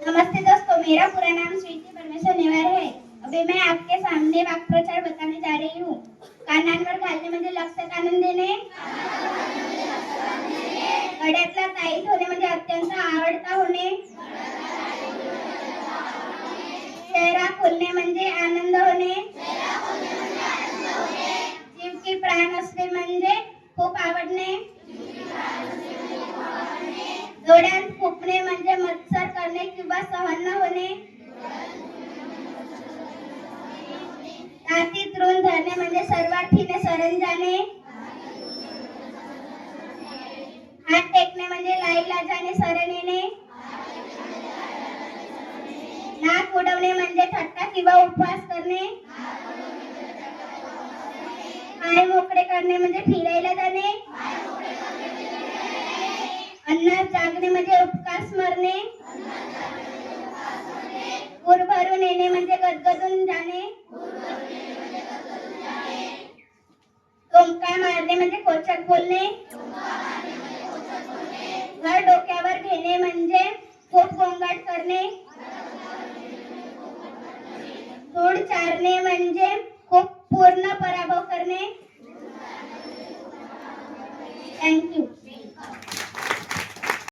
नमस्ते दोस्तों, मेरा पूरा नाम स्वीटी परमेश्वर नेवार है। अभी मैं आपके सामने वाक्प्रचार बताने जा रही हूँ। कानांवर घालणे म्हणजे लक्षात आणून देणे, गळ्यातला ताईत होणे म्हणजे अत्यंत आवडता होणे, चेहरा खुलणे म्हणजे आनंद होणे, जीव की प्राण असणे म्हणजे खूप आवडणे, डोळ्यात फुकणे म्हणजे मत्सर करणे किंवा सहन न होणे, छातीत ऋण धरणे म्हणजे सर्वार्थीने शरण जाणे, हात टेकणे म्हणजे लाईलाजाने शरण येणे, नाक उडवणे म्हणजे थट्टा किंवा उपवास करणे, पाय मोकळे करणे म्हणजे फिरायला जाणे, अन्नात जागणे म्हणजे उपकार स्मरणे, उर भरून येणे म्हणजे गदगदून जाणे, टोमका मारणे म्हणजे कोचक बोलणे, घर डोक्यावर घेणे म्हणजे खूप गोंगाट करणे, धूळ चारणे म्हणजे